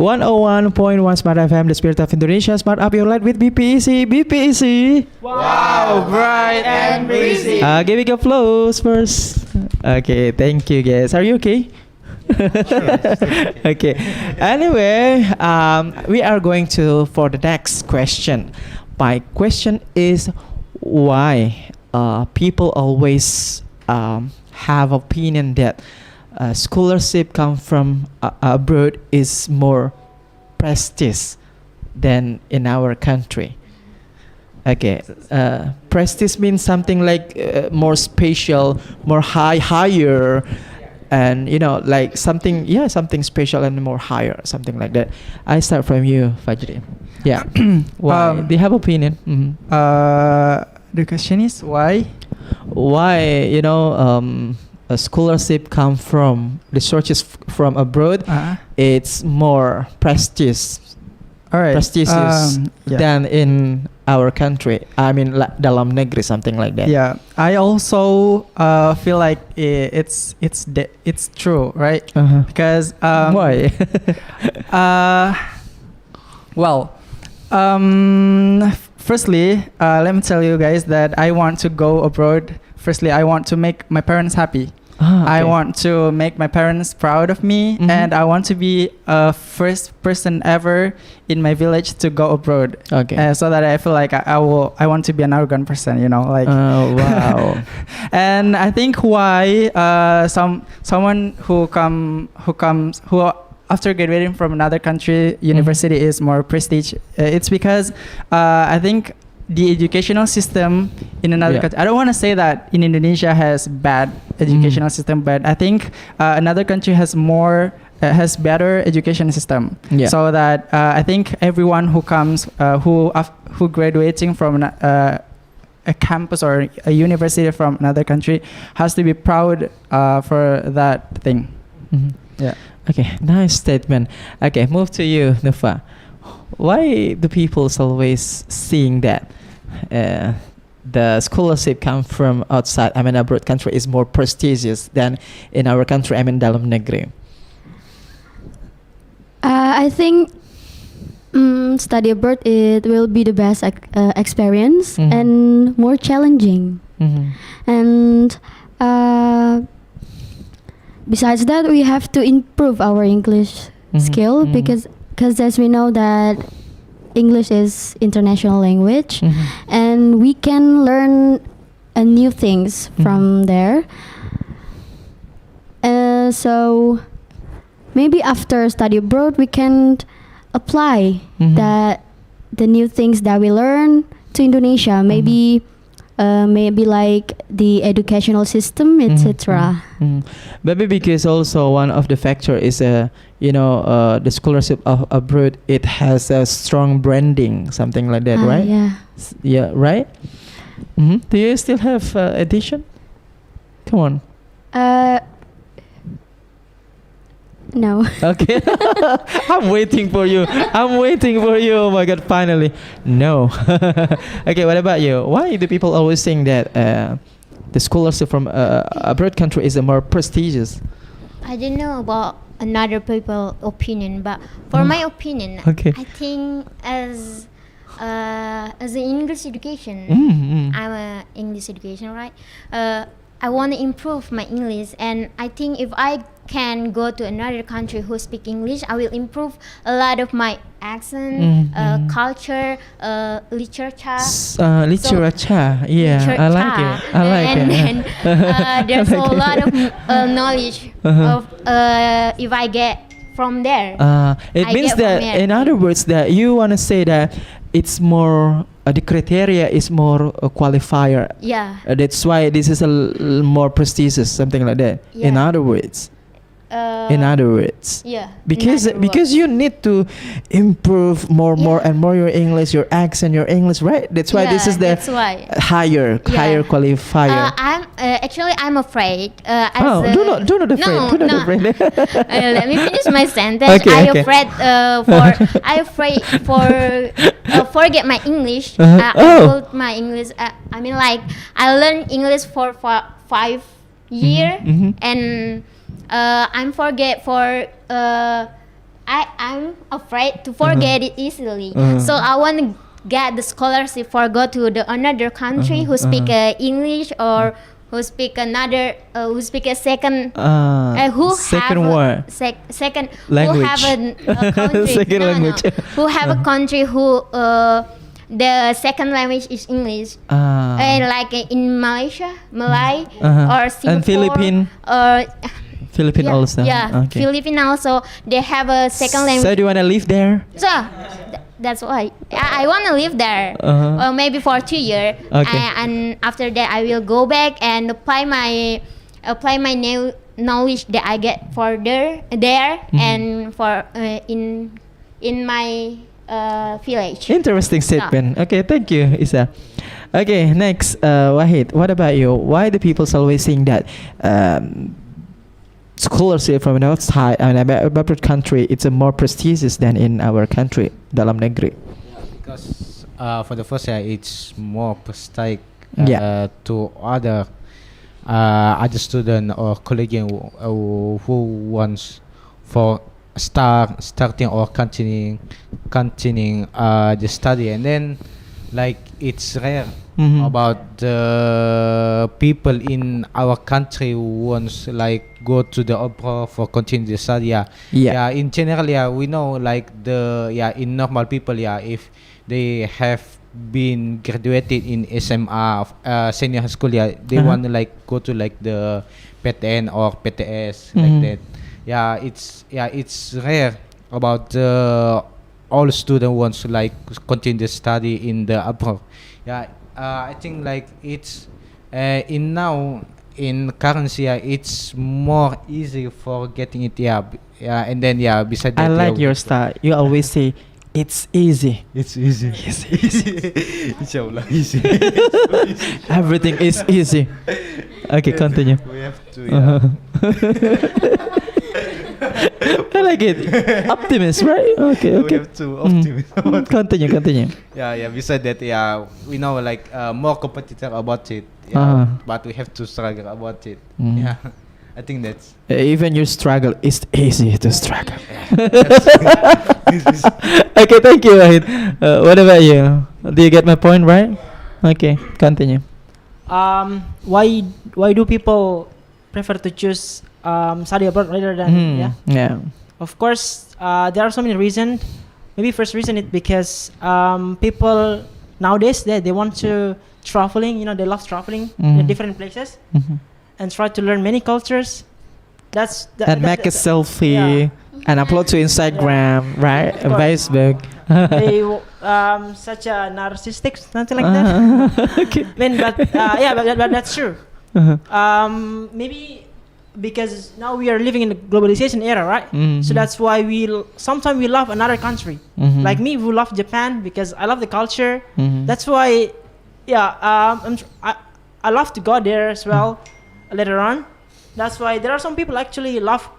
101.1 Smart FM, the spirit of Indonesia. Smart up your life with BPEC. BPEC. Wow, bright and breezy. Give it applause first. Okay, thank you guys. Are you okay? Okay. Anyway, we are going to for the next question. My question is why people always have opinion that scholarship come from abroad is more prestige than in our country. Okay, prestige means something like more special, more higher, and like something special and more higher, something like that. I start from you, Fajri. Yeah. Why? Do you have opinion? The question is why? Why a scholarship come from researches from abroad? It's more prestigious. All right. Prestigious than in our country. I mean, dalam negeri, something like that. Yeah, I also feel like it's true, right? Because why? Firstly, let me tell you guys that I want to go abroad. Firstly, I want to make my parents happy. Okay. I want to make my parents proud of me, and I want to be a first person ever in my village to go abroad. Okay. So that I feel like I want to be an arrogant person, like. Oh wow. And I think why someone who after graduating from another country university is more prestige. It's because I think the educational system in another country. I don't want to say that in Indonesia has bad educational system, but I think another country has has better education system. Yeah. So that I think everyone who comes who graduating from a campus or a university from another country has to be proud for that thing. Yeah. Okay, nice statement. Okay, move to you, Nufa. Why do people always seeing that the scholarship come from outside, I mean abroad country, is more prestigious than in our country, I mean dalam negeri? I think study abroad it will be the best experience and more challenging. And besides that, we have to improve our English skill because as we know that English is international language, and we can learn new things from there. So maybe after study abroad, we can apply the new things that we learn to Indonesia. Maybe like the educational system, etc. Maybe because also one of the factor is the scholarship of abroad, it has a strong branding, something like that, right? Yeah, right. Do you still have edition? Come on. No. Okay. I'm waiting for you. Oh my God, finally. No. Okay, what about you? Why do people always think that the scholarship from abroad country is more prestigious? I don't know about another people's opinion, but for my opinion, I think as an English education, I'm an English education, right? I want to improve my English, and I think if I can go to another country who speak English, I will improve a lot of my accent, culture, literature. Yeah, I like it. And there's a lot of knowledge of if I get from there. It means that, in other words, that you want to say that it's more the criteria is more a qualifier. Yeah. That's why this is a more prestigious, something like that. Yeah. In other words. Yeah. Because you need to improve more and more your English, your accent, your English, right? That's why this is the higher qualifier. I'm afraid. Do not afraid. Let me finish my sentence. I afraid for forget my English. I built my English. I mean, like I learned English for 5 years, and I'm forget for I'm afraid to forget it easily. So I want to get the scholarship for go to the another country who speak English or who speak another who speak a second who second have word. second Language. who have a country Second language. who have a country who the second language is English. Like in Malaysia, Malay or Singapore And Philippine. or Philippine also. yeah, Okay. Philippine also they have a second language. So do you want to live there? So that's why I want to live there, or maybe for 2 years, Okay. and after that I will go back and apply my new knowledge that I get for there and for in my village. Interesting statement. Okay, thank you, Isa. Okay, next, Wahid. What about you? Why do people always think that scholarship from an outside abroad country it's a more prestigious than in our country, dalam negeri? Because for the first year it's more prestigious to other student or colleague who wants for starting or continuing the study, and then like it's rare about the people in our country who wants like go to the abroad for continue the study. Yeah, in general, we know like in normal people, if they have been graduated in SMA senior school, they want to like go to like the PTN or PTS like that. It's rare about all student wants to like continue the study in the abroad. I think like it's in currency, it's more easy for getting it. And then besides that, I like your style. You always say it's easy. It's easy. It's easy. Inshallah, easy. Everything is easy. Okay, continue. We have to. I like it. Optimist, right? Okay. We have to optimism. Continue. Besides that, we know like more competitor about it. But we have to struggle about it. I think that's even you struggle, it's easy to struggle. Okay, thank you, Wahid. What about you? Do you get my point, right? Okay, continue. Why do people prefer to choose study abroad rather than Yeah. Of course, there are so many reasons. Maybe first reason is because people nowadays they want to traveling. They love traveling in different places and try to learn many cultures. And make a selfie and upload to Instagram, right? Facebook. They such a narcissistic, something like that. Okay. But that's true. Maybe because now we are living in the globalization era, right? So that's why sometimes we love another country. Like me, who love Japan because I love the culture. That's why, I love to go there as well later on. That's why there are some people actually love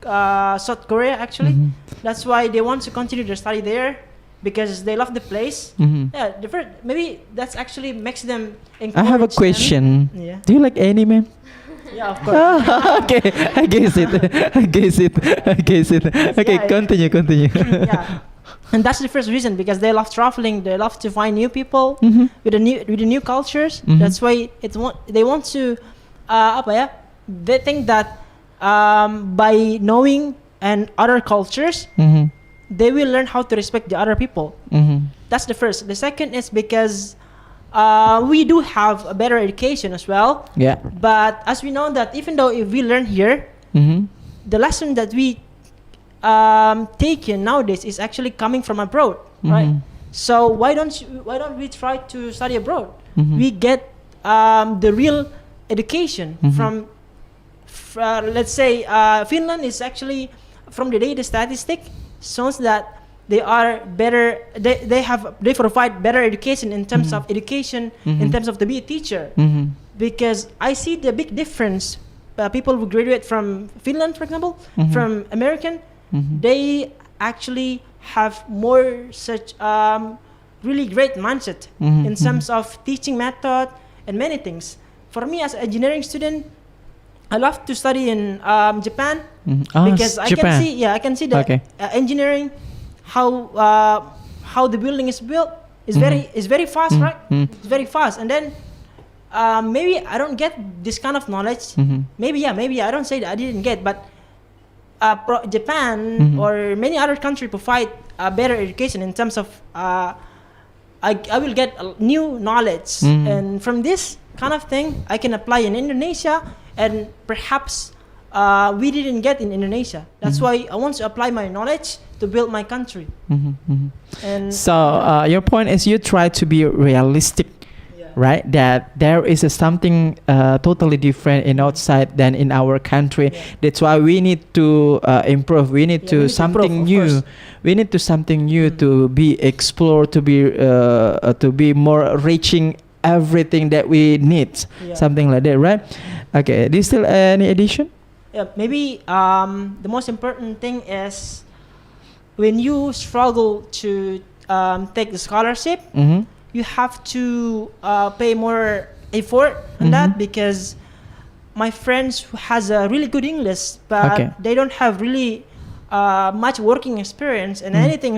South Korea actually. That's why they want to continue their study there because they love the place. Maybe that's actually makes them I have a question. Do you like anime? Yeah, of course. Okay, I guess it. Okay, continue. And that's the first reason because they love traveling. They love to find new people with the new cultures. That's why they want to they think that by knowing and other cultures, they will learn how to respect the other people. That's the first. The second is because we do have a better education as well. Yeah. But as we know that even though if we learn here, the lesson that we taken nowadays is actually coming from abroad, right? So why don't we try to study abroad? We get the real education from let's say Finland is actually from the data statistic shows that they are better. They provide better education in terms of education, in terms of to be a teacher. Because I see the big difference. People who graduate from Finland, for example, from American, they actually have more such really great mindset in terms of teaching method and many things. For me as an engineering student, I love to study in Japan because Japan. I can see the engineering, how the building is built is very fast, right? It's very fast, and then maybe I don't get this kind of knowledge. Maybe I don't say that I didn't get, but Japan or many other countries provide a better education in terms of I will get new knowledge, and from this kind of thing I can apply in Indonesia, and perhaps we didn't get in Indonesia. That's why I want to apply my knowledge to build my country. And so your point is you try to be realistic, right? That there is something totally different in outside than in our country. That's why we need to improve. We need to something new. We need to something new to be explored, to be more reaching everything that we need. Something like that, right? Okay. Do you still any addition? Yeah, maybe the most important thing is when you struggle to take the scholarship, you have to pay more effort on that, because my friends who has a really good English, but they don't have really much working experience and anything,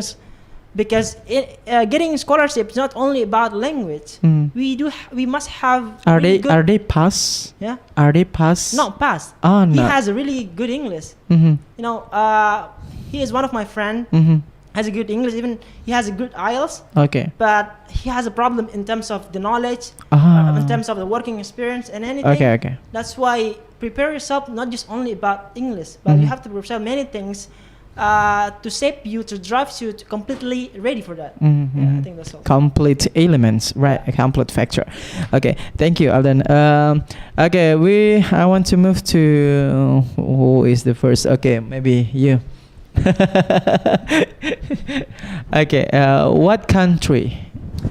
because getting scholarship is not only about language. We must have. Are they pass? Yeah. Are they pass? No, pass. Oh, he no. has a really good English. He is one of my friend. Has a good English. Even he has a good IELTS. Okay. But he has a problem in terms of the knowledge, in terms of the working experience and anything. Okay. That's why prepare yourself not just only about English, but you have to prepare many things to shape you, to drive you to completely ready for that. I think that's all. Complete elements, right? A complete factor. Okay, thank you, Alden. Okay, I want to move to who is the first? Okay, maybe you. Okay, what country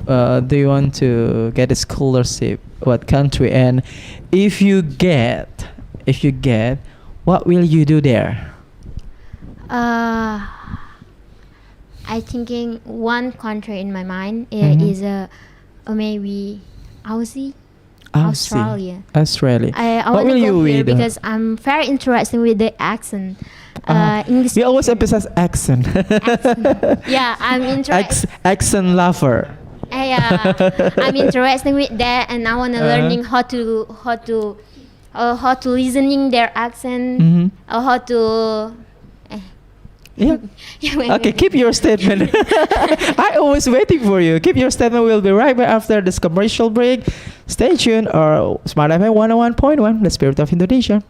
do you want to get a scholarship? What country? And if you get, what will you do there? I thinking one country in my mind is maybe Australia. I What want will to you go here read? because I'm very interested with the accent. English. We always emphasize accent. Yeah, I'm interested. Accent lover. I'm interested with that, and I want to learning how to listening their accent, or how to. Yeah. Okay, keep your statement. I always waiting for you. Keep your statement. We'll be right back after this commercial break. Stay tuned or Smartfm 101.1, the spirit of Indonesia.